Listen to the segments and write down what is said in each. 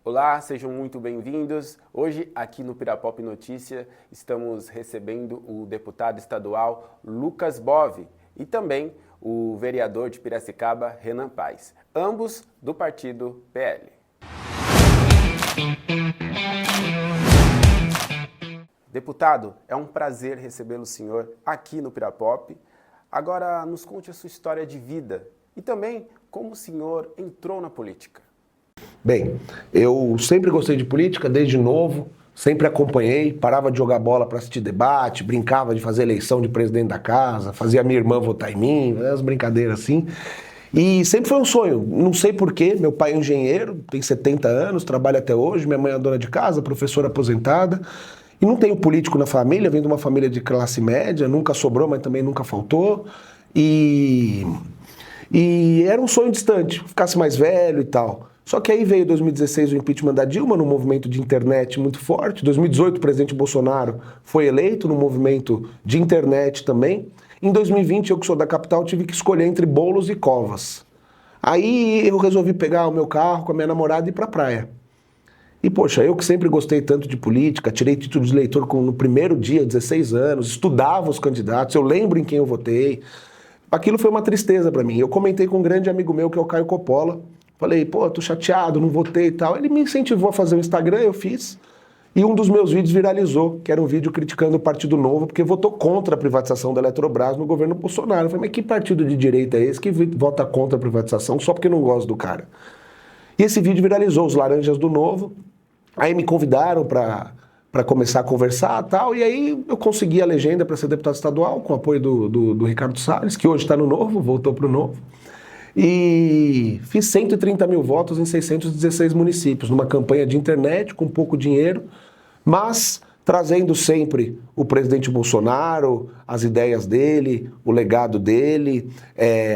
Olá, sejam muito bem-vindos. Hoje, aqui no Pirapop Notícia, estamos recebendo o deputado estadual Lucas Bove e também o vereador de Piracicaba, Renan Paes, ambos do partido PL. Deputado, é um prazer recebê-lo, senhor, aqui no Pirapop. Agora, nos conte a sua história de vida e também como o senhor entrou na política. Bem, eu sempre gostei de política, desde novo, sempre acompanhei, parava de jogar bola para assistir debate, brincava de fazer eleição de presidente da casa, fazia minha irmã votar em mim, as brincadeiras assim. E sempre foi um sonho, não sei porquê, meu pai é engenheiro, tem 70 anos, trabalha até hoje, minha mãe é dona de casa, professora aposentada. E não tenho político na família, venho de uma família de classe média, nunca sobrou, mas também nunca faltou. E era um sonho distante, ficasse mais velho e tal. Só que aí veio 2016 o impeachment da Dilma, num movimento de internet muito forte. 2018 o presidente Bolsonaro foi eleito, num movimento de internet também. Em 2020, eu que sou da capital, tive que escolher entre bolos e covas. Aí eu resolvi pegar o meu carro com a minha namorada e ir pra praia. E poxa, eu que sempre gostei tanto de política, tirei título de eleitor no primeiro dia, 16 anos, estudava os candidatos, eu lembro em quem eu votei. Aquilo foi uma tristeza pra mim. Eu comentei com um grande amigo meu, que é o Caio Coppola. Falei, pô, tô chateado, não votei e tal. Ele me incentivou a fazer um Instagram, eu fiz. E um dos meus vídeos viralizou, que era um vídeo criticando o Partido Novo, porque votou contra a privatização da Eletrobras no governo Bolsonaro. Eu falei, mas que partido de direita é esse que vota contra a privatização só porque não gosta do cara? E esse vídeo viralizou, os Laranjas do Novo. Aí me convidaram para começar a conversar e tal, e aí eu consegui a legenda para ser deputado estadual, com o apoio do Ricardo Salles, que hoje está no Novo, voltou para o Novo. E fiz 130 mil votos em 616 municípios, numa campanha de internet, com pouco dinheiro, mas trazendo sempre o presidente Bolsonaro, as ideias dele, o legado dele.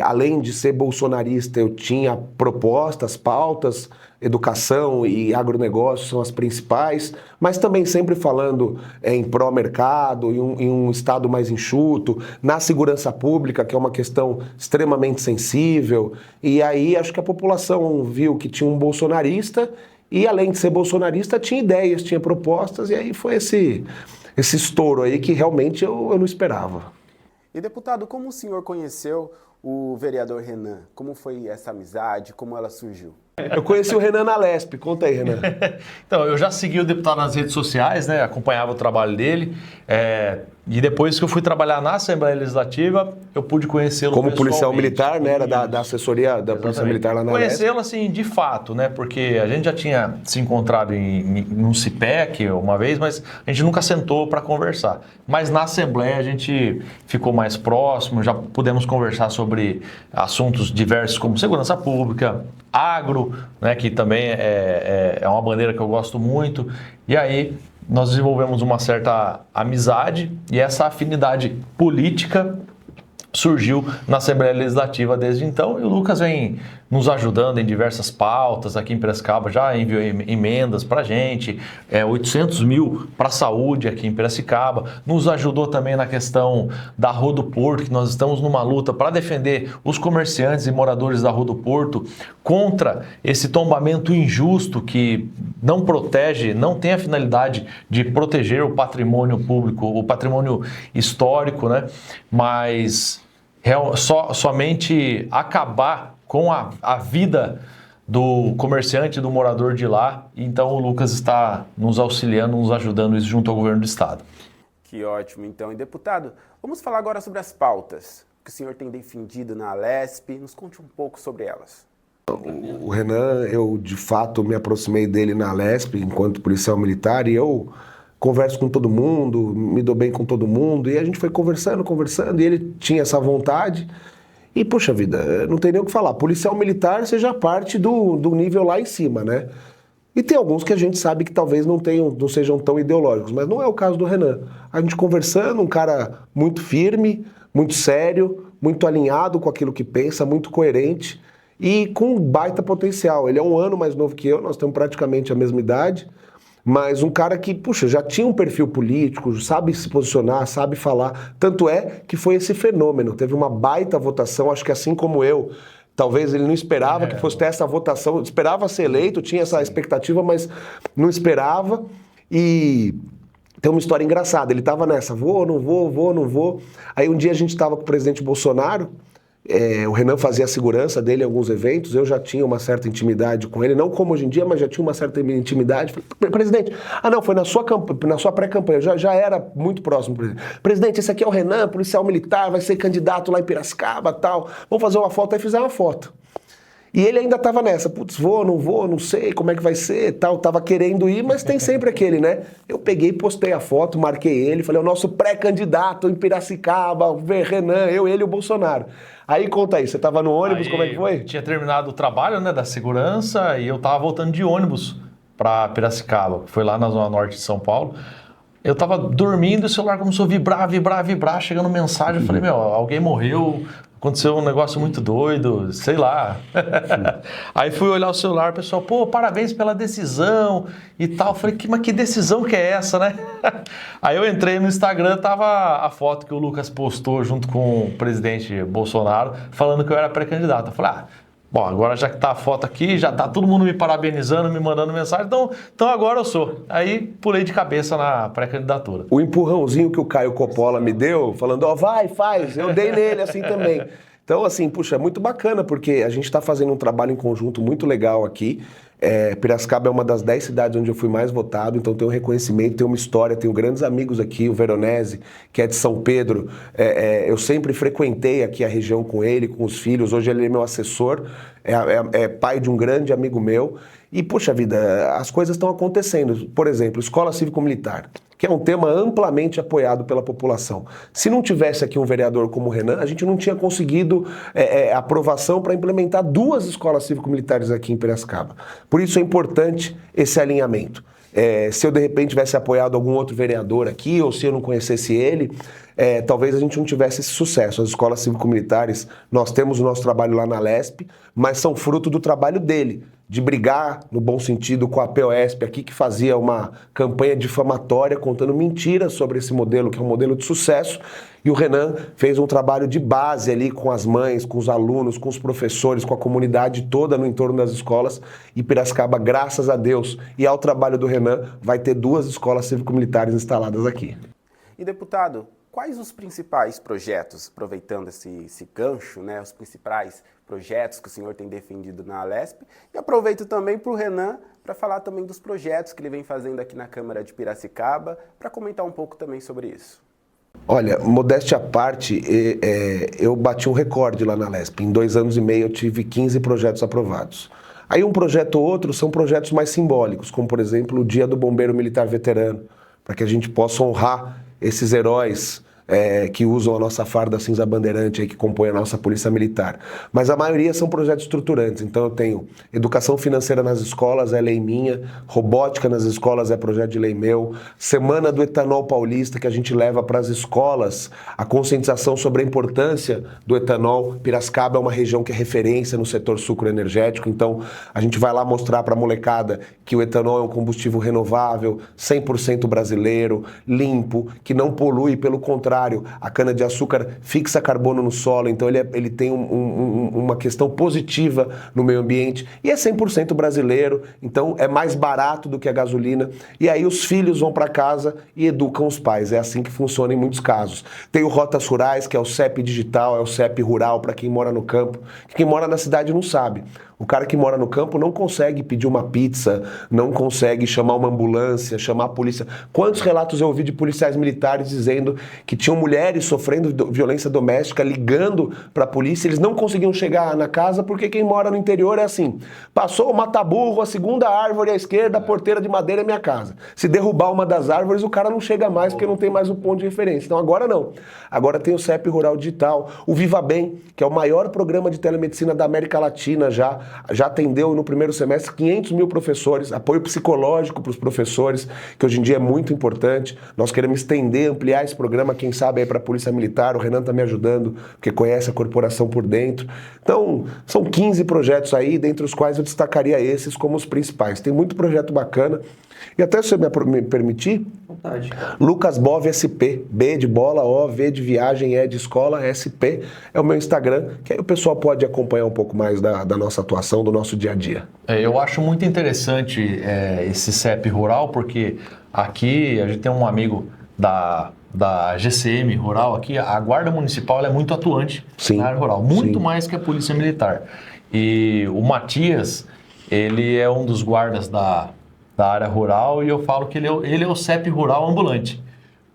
Além de ser bolsonarista, eu tinha propostas, pautas, educação e agronegócio são as principais, mas também sempre falando em pró-mercado, em um estado mais enxuto, na segurança pública, que é uma questão extremamente sensível. E aí acho que a população viu que tinha um bolsonarista e, além de ser bolsonarista, tinha ideias, tinha propostas, e aí foi esse estouro aí que realmente eu não esperava. E, deputado, como o senhor conheceu o vereador Renan? Como foi essa amizade? Como ela surgiu? Eu conheci o Renan na Lesp. Conta aí, Renan. Então, eu já segui o deputado nas redes sociais, né? Acompanhava o trabalho dele. E depois que eu fui trabalhar na Assembleia Legislativa, eu pude conhecê-lo como policial pessoalmente. militar, né? Era da assessoria da Polícia Militar lá na Lesp. Conhecê-lo, assim, de fato, né? Porque a gente já tinha se encontrado num CIPEC uma vez, mas a gente nunca sentou para conversar. Mas na Assembleia a gente ficou mais próximo, já pudemos conversar sobre assuntos diversos como segurança pública, agro, né? Que também é uma bandeira que eu gosto muito. E aí nós desenvolvemos uma certa amizade e essa afinidade política surgiu na Assembleia Legislativa desde então, e o Lucas vem nos ajudando em diversas pautas aqui em Piracicaba, já enviou emendas para a gente, 800 mil para a saúde aqui em Piracicaba, nos ajudou também na questão da Rua do Porto, que nós estamos numa luta para defender os comerciantes e moradores da Rua do Porto contra esse tombamento injusto que não protege, não tem a finalidade de proteger o patrimônio público, o patrimônio histórico, né? Mas somente acabar com a vida do comerciante e do morador de lá. Então o Lucas está nos auxiliando, nos ajudando isso junto ao governo do estado. Que ótimo, então. E, deputado, vamos falar agora sobre as pautas que o senhor tem defendido na Lesp. Nos conte um pouco sobre elas. O Renan, eu de fato me aproximei dele na Lesp enquanto policial militar, e eu converso com todo mundo, me dou bem com todo mundo, e a gente foi conversando, e ele tinha essa vontade. E, poxa vida, não tem nem o que falar. Policial militar seja parte do nível lá em cima, né? E tem alguns que a gente sabe que talvez não sejam tão ideológicos, mas não é o caso do Renan. A gente conversando, um cara muito firme, muito sério, muito alinhado com aquilo que pensa, muito coerente e com baita potencial. Ele é um ano mais novo que eu, nós temos praticamente a mesma idade, mas um cara que, puxa, já tinha um perfil político, sabe se posicionar, sabe falar. Tanto é que foi esse fenômeno. Teve uma baita votação, acho que assim como eu Talvez ele não esperava que fosse ter essa votação, esperava ser eleito, tinha essa expectativa, mas não esperava. E tem uma história engraçada, ele estava nessa, vou, não vou. Aí um dia a gente estava com o presidente Bolsonaro, o Renan fazia a segurança dele em alguns eventos, eu já tinha uma certa intimidade com ele, não como hoje em dia, mas já tinha uma certa intimidade. Falei, presidente, não, foi na sua pré-campanha, eu já era muito próximo, presidente. Presidente, esse aqui é o Renan, policial militar, vai ser candidato lá em Piracicaba, tal. Vamos fazer uma foto, aí fizeram uma foto. E ele ainda tava nessa, putz, vou, não sei como é que vai ser, tal, tava querendo ir, mas tem sempre aquele, né? Eu peguei, postei a foto, marquei ele, falei, o nosso pré-candidato em Piracicaba, Renan, ele e o Bolsonaro. Aí conta aí, você tava no ônibus, como é que foi? Tinha terminado o trabalho, né, da segurança e eu tava voltando de ônibus para Piracicaba, que foi lá na zona norte de São Paulo. Eu tava dormindo e o celular começou a vibrar, chegando mensagem, eu falei, alguém morreu, aconteceu um negócio muito doido, sei lá. Aí fui olhar o celular, o pessoal, pô, parabéns pela decisão e tal. Eu falei, mas que decisão que é essa, né? Aí eu entrei no Instagram, tava a foto que o Lucas postou junto com o presidente Bolsonaro, falando que eu era pré-candidato. Eu falei, bom, agora já que tá a foto aqui, já tá todo mundo me parabenizando, me mandando mensagem, então agora eu sou. Aí pulei de cabeça na pré-candidatura. O empurrãozinho que o Caio Coppola me deu, falando, vai, faz, eu dei nele assim também. Então, assim, puxa, é muito bacana, porque a gente está fazendo um trabalho em conjunto muito legal aqui. Piracicaba é uma das 10 cidades onde eu fui mais votado, então tem um reconhecimento, tem uma história, tenho grandes amigos aqui, o Veronese, que é de São Pedro, eu sempre frequentei aqui a região com ele, com os filhos, hoje ele é meu assessor, é pai de um grande amigo meu, e puxa vida, as coisas estão acontecendo. Por exemplo, escola cívico-militar, que é um tema amplamente apoiado pela população. Se não tivesse aqui um vereador como o Renan, a gente não tinha conseguido aprovação para implementar 2 escolas cívico-militares aqui em Piracicaba. Por isso é importante esse alinhamento. Se eu de repente tivesse apoiado algum outro vereador aqui, ou se eu não conhecesse ele, talvez a gente não tivesse esse sucesso. As escolas cívico-militares, nós temos o nosso trabalho lá na Lesp, mas são fruto do trabalho dele, de brigar, no bom sentido, com a POSP aqui, que fazia uma campanha difamatória contando mentiras sobre esse modelo, que é um modelo de sucesso. E o Renan fez um trabalho de base ali com as mães, com os alunos, com os professores, com a comunidade toda no entorno das escolas. E Piracicaba, graças a Deus e ao trabalho do Renan, vai ter 2 escolas cívico-militares instaladas aqui. E, deputado, quais os principais projetos, aproveitando esse gancho, né, os principais projetos que o senhor tem defendido na Lesp? E aproveito também para o Renan para falar também dos projetos que ele vem fazendo aqui na Câmara de Piracicaba, para comentar um pouco também sobre isso. Olha, modéstia à parte, eu bati um recorde lá na Lesp. Em 2 anos e meio eu tive 15 projetos aprovados. Aí um projeto ou outro são projetos mais simbólicos, como por exemplo o Dia do Bombeiro Militar Veterano, para que a gente possa honrar esses heróis que usam a nossa farda cinza bandeirante aí, que compõe a nossa polícia militar. Mas a maioria são projetos estruturantes. Então eu tenho educação financeira nas escolas, é lei minha, robótica nas escolas é projeto de lei meu, Semana do Etanol Paulista, que a gente leva para as escolas a conscientização sobre a importância do etanol. Piracicaba é uma região que é referência no setor sucroenergético, então a gente vai lá mostrar para a molecada que o etanol é um combustível renovável, 100% brasileiro, limpo, que não polui, pelo contrário, a cana-de-açúcar fixa carbono no solo, então ele tem uma questão positiva no meio ambiente e é 100% brasileiro, então é mais barato do que a gasolina. E aí os filhos vão para casa e educam os pais, é assim que funciona em muitos casos. Tem o Rotas Rurais, que é o CEP digital, é o CEP rural para quem mora no campo, que quem mora na cidade não sabe. O cara que mora no campo não consegue pedir uma pizza, não consegue chamar uma ambulância, chamar a polícia. Quantos relatos eu ouvi de policiais militares dizendo que tinham mulheres sofrendo violência doméstica, ligando para a polícia, eles não conseguiam chegar na casa porque quem mora no interior é assim, passou o mata-burro, a segunda árvore à esquerda, a porteira de madeira é minha casa. Se derrubar uma das árvores, o cara não chega mais porque não tem mais um ponto de referência. Então agora não. Agora tem o CEP Rural Digital, o Viva Bem, que é o maior programa de telemedicina da América Latina já atendeu no primeiro semestre 500 mil professores, apoio psicológico para os professores, que hoje em dia é muito importante. Nós queremos estender, ampliar esse programa, quem sabe, para a Polícia Militar. O Renan está me ajudando, porque conhece a corporação por dentro. Então, são 15 projetos aí, dentre os quais eu destacaria esses como os principais. Tem muito projeto bacana. E até se você me permitir, Vontade. Lucas Bov SP, B de bola, O, V de viagem, E de escola, SP, é o meu Instagram, que aí o pessoal pode acompanhar um pouco mais da nossa atuação, do nosso dia a dia. Eu acho muito interessante esse CEP rural, porque aqui a gente tem um amigo da GCM rural aqui, a Guarda Municipal ela é muito atuante na área rural, muito mais que a Polícia Militar. E o Matias, ele é um dos guardas da área rural e eu falo que ele é o CEP rural ambulante.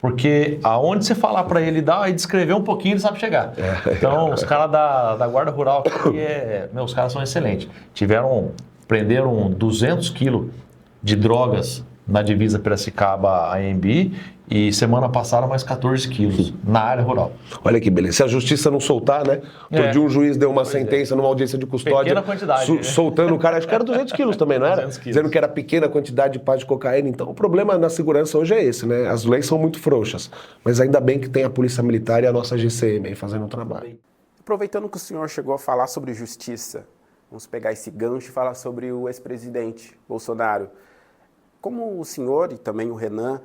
Porque aonde você falar para ele dar e descrever um pouquinho, ele sabe chegar. Então, os caras da Guarda Rural aqui, os caras são excelentes. Prenderam 200 quilos de drogas na divisa Piracicaba-AMB e semana passada mais 14 quilos na área rural. Olha que beleza. Se a justiça não soltar, né? Outro dia um juiz deu uma sentença numa audiência de custódia. Pequena quantidade. Soltando o cara, acho que era 200 quilos também, não era? 200 quilos. Dizendo que era pequena quantidade de pá de cocaína. Então o problema na segurança hoje é esse, né? As leis são muito frouxas. Mas ainda bem que tem a Polícia Militar e a nossa GCM aí fazendo um trabalho. Aproveitando que o senhor chegou a falar sobre justiça, vamos pegar esse gancho e falar sobre o ex-presidente Bolsonaro. Como o senhor e também o Renan,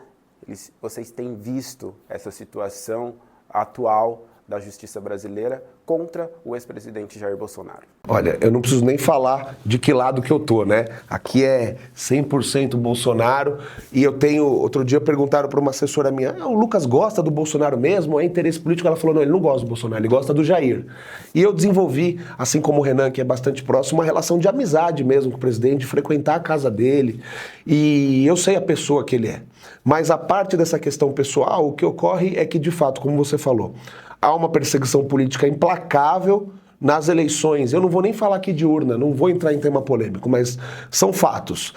vocês têm visto essa situação atual da justiça brasileira contra o ex-presidente Jair Bolsonaro? Olha, eu não preciso nem falar de que lado que eu tô, né? Aqui é 100% Bolsonaro e eu tenho... Outro dia perguntaram para uma assessora minha, o Lucas gosta do Bolsonaro mesmo? É interesse político? Ela falou, não, ele não gosta do Bolsonaro, ele gosta do Jair. E eu desenvolvi, assim como o Renan, que é bastante próximo, uma relação de amizade mesmo com o presidente, de frequentar a casa dele. E eu sei a pessoa que ele é. Mas a parte dessa questão pessoal, o que ocorre é que, de fato, como você falou, há uma perseguição política implacável nas eleições. Eu não vou nem falar aqui de urna, não vou entrar em tema polêmico, mas são fatos.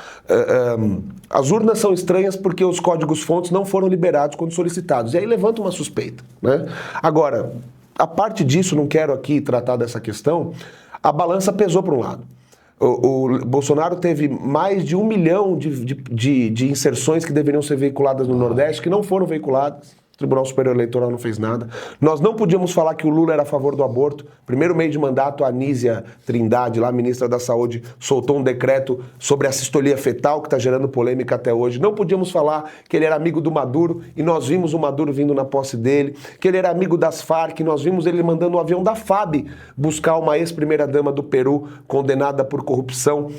As urnas são estranhas porque os códigos-fontes não foram liberados quando solicitados. E aí levanta uma suspeita, né? Agora, a parte disso, não quero aqui tratar dessa questão, a balança pesou para um lado. O Bolsonaro teve mais de 1 milhão de inserções que deveriam ser veiculadas no Nordeste, que não foram veiculadas. O Tribunal Superior Eleitoral não fez nada. Nós não podíamos falar que o Lula era a favor do aborto. Primeiro mês de mandato, a Anísia Trindade, lá, ministra da Saúde, soltou um decreto sobre a sistolia fetal, que está gerando polêmica até hoje. Não podíamos falar que ele era amigo do Maduro, e nós vimos o Maduro vindo na posse dele. Que ele era amigo das Farc, e nós vimos ele mandando um avião da FAB buscar uma ex-primeira-dama do Peru, condenada por corrupção,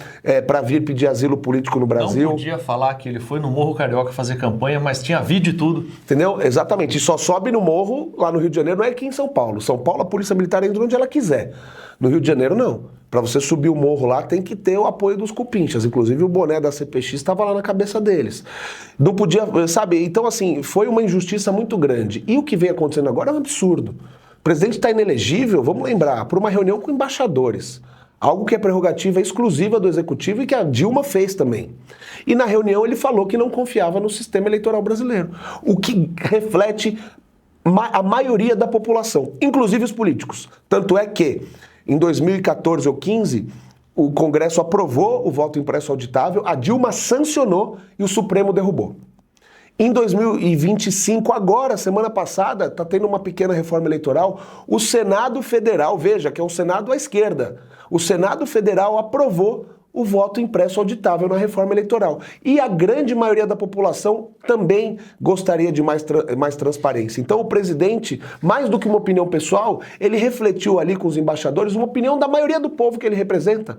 para vir pedir asilo político no Brasil. Não podia falar que ele foi no Morro Carioca fazer campanha, mas tinha vídeo e tudo. Entendeu? Exatamente. E só sobe no morro, lá no Rio de Janeiro, não é aqui em São Paulo. São Paulo, a Polícia Militar entra onde ela quiser. No Rio de Janeiro, não. Para você subir o morro lá, tem que ter o apoio dos cupinchas. Inclusive, o boné da CPX estava lá na cabeça deles. Não podia, sabe? Então, assim, foi uma injustiça muito grande. E o que vem acontecendo agora é um absurdo. O presidente está inelegível, vamos lembrar, por uma reunião com embaixadores. Algo que é prerrogativa exclusiva do Executivo e que a Dilma fez também. E na reunião ele falou que não confiava no sistema eleitoral brasileiro. O que reflete a maioria da população, inclusive os políticos. Tanto é que, em 2014 ou 15, o Congresso aprovou o voto impresso auditável, a Dilma sancionou e o Supremo derrubou. Em 2025, agora, semana passada, está tendo uma pequena reforma eleitoral, o Senado Federal, veja que é um Senado à esquerda, o Senado Federal aprovou o voto impresso auditável na reforma eleitoral. E a grande maioria da população também gostaria de mais transparência. Então o presidente, mais do que uma opinião pessoal, ele refletiu ali com os embaixadores uma opinião da maioria do povo que ele representa.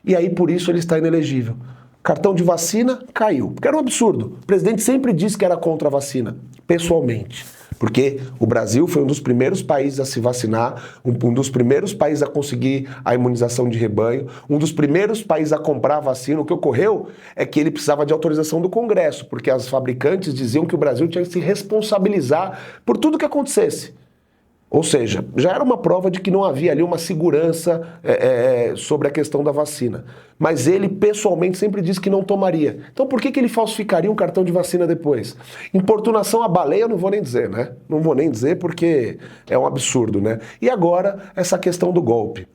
E aí por isso ele está inelegível. Cartão de vacina caiu, porque era um absurdo. O presidente sempre disse que era contra a vacina, pessoalmente. Porque o Brasil foi um dos primeiros países a se vacinar, um dos primeiros países a conseguir a imunização de rebanho, um dos primeiros países a comprar a vacina. O que ocorreu é que ele precisava de autorização do Congresso, porque as fabricantes diziam que o Brasil tinha que se responsabilizar por tudo que acontecesse. Ou seja, já era uma prova de que não havia ali uma segurança sobre a questão da vacina. Mas ele, pessoalmente, sempre disse que não tomaria. Então por que ele falsificaria um cartão de vacina depois? Importunação à baleia eu não vou nem dizer, né? Não vou nem dizer porque é um absurdo, né? E agora, essa questão do golpe.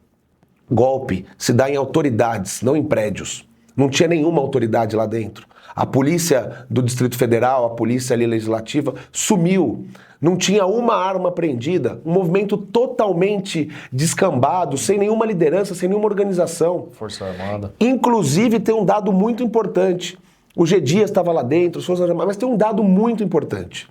Golpe se dá em autoridades, não em prédios. Não tinha nenhuma autoridade lá dentro. A polícia do Distrito Federal, a polícia ali legislativa, sumiu. Não tinha uma arma apreendida, um movimento totalmente descambado, sem nenhuma liderança, sem nenhuma organização. Força Armada. Inclusive, tem um dado muito importante. O G. Dias estava lá dentro, as Forças Armadas, mas tem um dado muito importante.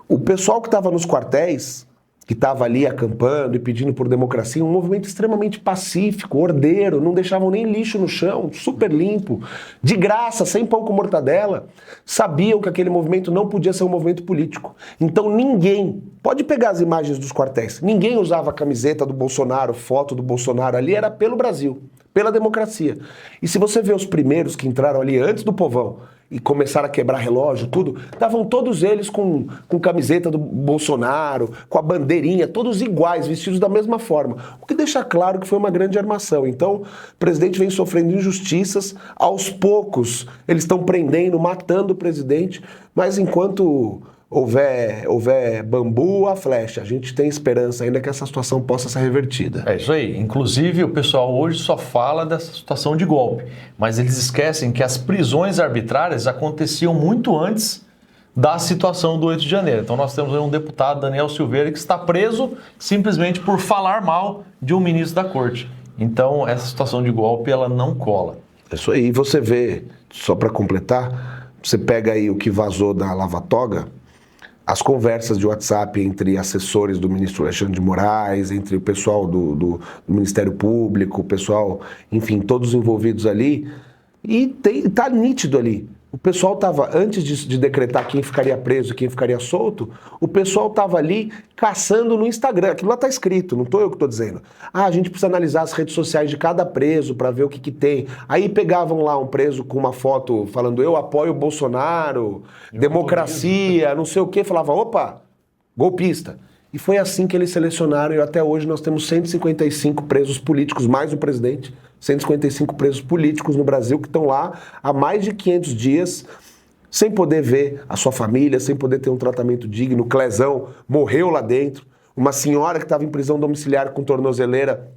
O pessoal que estava nos quartéis, que estava ali acampando e pedindo por democracia, um movimento extremamente pacífico, ordeiro, não deixavam nem lixo no chão, super limpo, de graça, sem pão com mortadela, sabiam que aquele movimento não podia ser um movimento político. Então ninguém, pode pegar as imagens dos quartéis, ninguém usava a camiseta do Bolsonaro, foto do Bolsonaro, ali era pelo Brasil, pela democracia. E se você vê os primeiros que entraram ali antes do povão, e começaram a quebrar relógio, tudo, estavam todos eles com camiseta do Bolsonaro, com a bandeirinha, todos iguais, vestidos da mesma forma. O que deixa claro que foi uma grande armação. Então, o presidente vem sofrendo injustiças, aos poucos eles estão prendendo, matando o presidente, mas enquanto houver bambu a flecha, a gente tem esperança ainda que essa situação possa ser revertida. É isso aí. Inclusive, o pessoal hoje só fala dessa situação de golpe, mas eles esquecem que as prisões arbitrárias aconteciam muito antes da situação do 8 de janeiro. Então nós temos aí um deputado, Daniel Silveira, que está preso simplesmente por falar mal de um ministro da corte. Então essa situação de golpe, ela não cola. É isso aí. E você vê, só para completar, você pega aí o que vazou da Lava Toga, as conversas de WhatsApp entre assessores do ministro Alexandre de Moraes, entre o pessoal do Ministério Público, o pessoal, enfim, todos envolvidos ali, e tá nítido ali. O pessoal estava, antes de decretar quem ficaria preso e quem ficaria solto, o pessoal estava ali caçando no Instagram. Aquilo lá está escrito, não estou eu que estou dizendo. A gente precisa analisar as redes sociais de cada preso para ver o que tem. Aí pegavam lá um preso com uma foto falando eu apoio o Bolsonaro, democracia, não sei o quê. Falava, opa, golpista. E foi assim que eles selecionaram e até hoje nós temos 155 presos políticos, mais o presidente, 155 presos políticos no Brasil que estão lá há mais de 500 dias, sem poder ver a sua família, sem poder ter um tratamento digno. O Clezão morreu lá dentro. Uma senhora que estava em prisão domiciliar com tornozeleira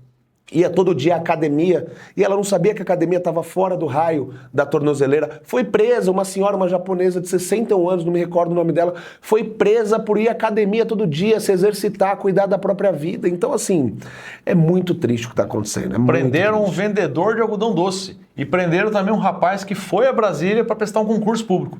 ia todo dia à academia e ela não sabia que a academia estava fora do raio da tornozeleira. Foi presa, uma senhora, uma japonesa de 61 anos, não me recordo o nome dela, foi presa por ir à academia todo dia, se exercitar, cuidar da própria vida. Então, assim, é muito triste o que está acontecendo. Prenderam um vendedor de algodão doce e prenderam também um rapaz que foi a Brasília para prestar um concurso público.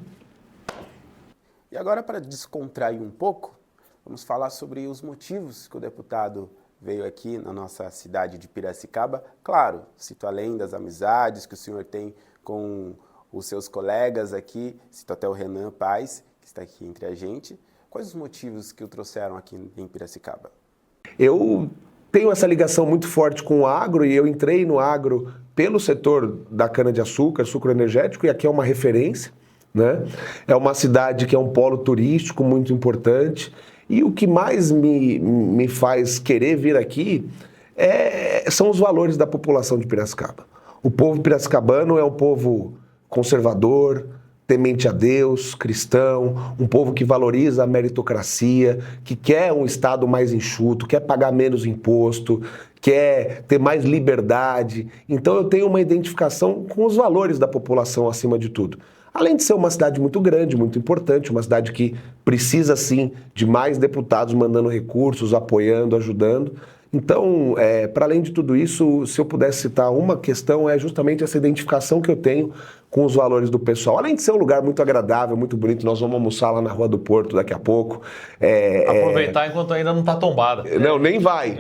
E agora, para descontrair um pouco, vamos falar sobre os motivos que o deputado veio aqui na nossa cidade de Piracicaba. Claro, cito além das amizades que o senhor tem com os seus colegas aqui, cito até o Renan Paes, que está aqui entre a gente. Quais os motivos que o trouxeram aqui em Piracicaba? Eu tenho essa ligação muito forte com o agro e eu entrei no agro pelo setor da cana-de-açúcar, sucro energético, e aqui é uma referência, né? É uma cidade que é um polo turístico muito importante. E o que mais me faz querer vir aqui são os valores da população de Piracicaba. O povo piracicabano é um povo conservador, temente a Deus, cristão, um povo que valoriza a meritocracia, que quer um Estado mais enxuto, quer pagar menos imposto, quer ter mais liberdade. Então eu tenho uma identificação com os valores da população acima de tudo. Além de ser uma cidade muito grande, muito importante, uma cidade que precisa, sim, de mais deputados mandando recursos, apoiando, ajudando. Então, para além de tudo isso, se eu pudesse citar uma questão, é justamente essa identificação que eu tenho com os valores do pessoal. Além de ser um lugar muito agradável, muito bonito, nós vamos almoçar lá na Rua do Porto daqui a pouco. Aproveitar enquanto ainda não está tombada. Não, nem vai,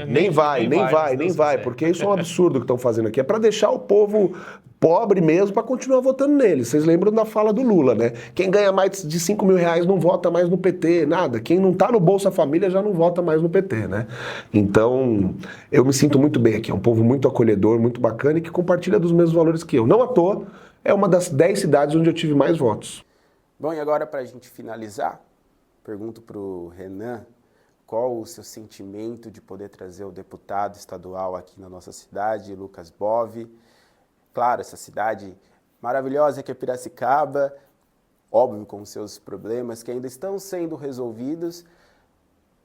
porque isso é um absurdo que estão fazendo aqui. É para deixar o povo pobre mesmo para continuar votando nele. Vocês lembram da fala do Lula, né? Quem ganha mais de 5 mil reais não vota mais no PT, nada. Quem não tá no Bolsa Família já não vota mais no PT, né? Então, eu me sinto muito bem aqui. É um povo muito acolhedor, muito bacana e que compartilha dos mesmos valores que eu. Não à toa, é uma das 10 cidades onde eu tive mais votos. Bom, e agora para a gente finalizar, pergunto para o Renan, qual o seu sentimento de poder trazer o deputado estadual aqui na nossa cidade, Lucas Bove? Claro, essa cidade maravilhosa que é Piracicaba, óbvio com seus problemas que ainda estão sendo resolvidos,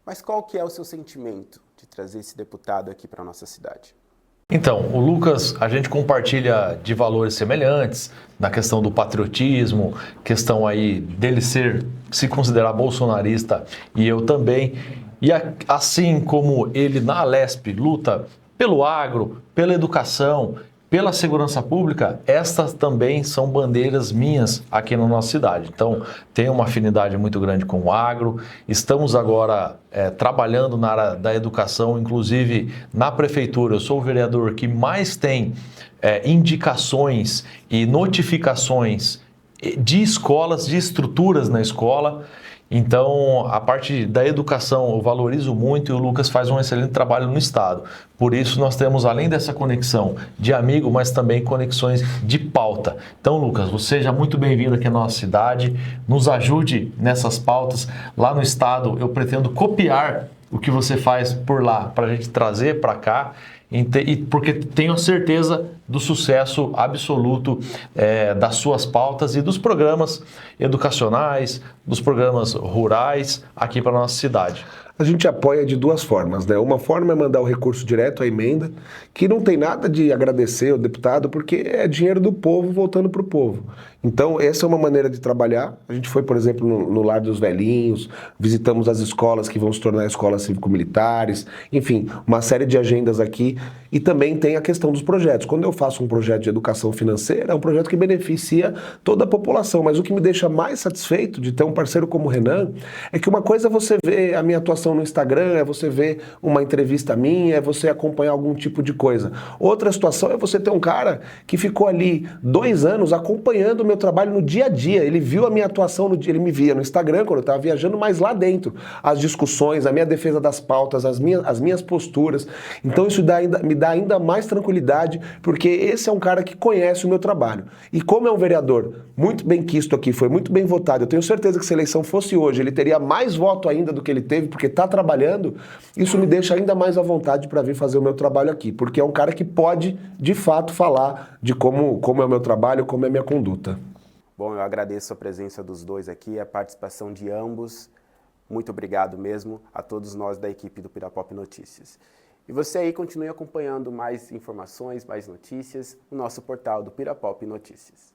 mas qual que é o seu sentimento de trazer esse deputado aqui para a nossa cidade? Então, o Lucas, a gente compartilha de valores semelhantes na questão do patriotismo, questão aí dele se considerar bolsonarista e eu também. E assim como ele na Alesp luta pelo agro, pela educação, pela segurança pública, estas também são bandeiras minhas aqui na nossa cidade. Então, tenho uma afinidade muito grande com o agro, estamos agora trabalhando na área da educação, inclusive na prefeitura. Eu sou o vereador que mais tem indicações e notificações de escolas, de estruturas na escola. Então, a parte da educação eu valorizo muito e o Lucas faz um excelente trabalho no estado. Por isso, nós temos, além dessa conexão de amigo, mas também conexões de pauta. Então, Lucas, você seja muito bem-vindo aqui à nossa cidade, nos ajude nessas pautas. Lá no estado, eu pretendo copiar o que você faz por lá, para a gente trazer para cá, porque tenho certeza do sucesso absoluto das suas pautas e dos programas educacionais, dos programas rurais aqui para a nossa cidade. A gente apoia de duas formas, né? Uma forma é mandar o recurso direto à emenda, que não tem nada de agradecer ao deputado, porque é dinheiro do povo voltando para o povo. Então, essa é uma maneira de trabalhar. A gente foi, por exemplo, no Lar dos Velhinhos, visitamos as escolas que vão se tornar escolas cívico-militares, enfim, uma série de agendas aqui. E também tem a questão dos projetos. Quando eu faço um projeto de educação financeira, é um projeto que beneficia toda a população. Mas o que me deixa mais satisfeito de ter um parceiro como o Renan é que uma coisa é você ver a minha atuação no Instagram, é você ver uma entrevista minha, é você acompanhar algum tipo de coisa. Outra situação é você ter um cara que ficou ali 2 anos acompanhando o meu trabalho no dia a dia. Ele viu a minha atuação no dia, ele me via no Instagram quando eu estava viajando, mas lá dentro, as discussões, a minha defesa das pautas, as minhas posturas. Então isso me dá ainda mais tranquilidade, porque esse é um cara que conhece o meu trabalho. E como é um vereador muito bem quisto aqui, foi muito bem votado, eu tenho certeza que se a eleição fosse hoje, ele teria mais voto ainda do que ele teve, porque está trabalhando, isso me deixa ainda mais à vontade para vir fazer o meu trabalho aqui, porque é um cara que pode, de fato, falar de como é o meu trabalho, como é a minha conduta. Bom, eu agradeço a presença dos dois aqui, a participação de ambos. Muito obrigado mesmo a todos nós da equipe do Pirapop Notícias. E você aí continue acompanhando mais informações, mais notícias no nosso portal do Pirapop Notícias.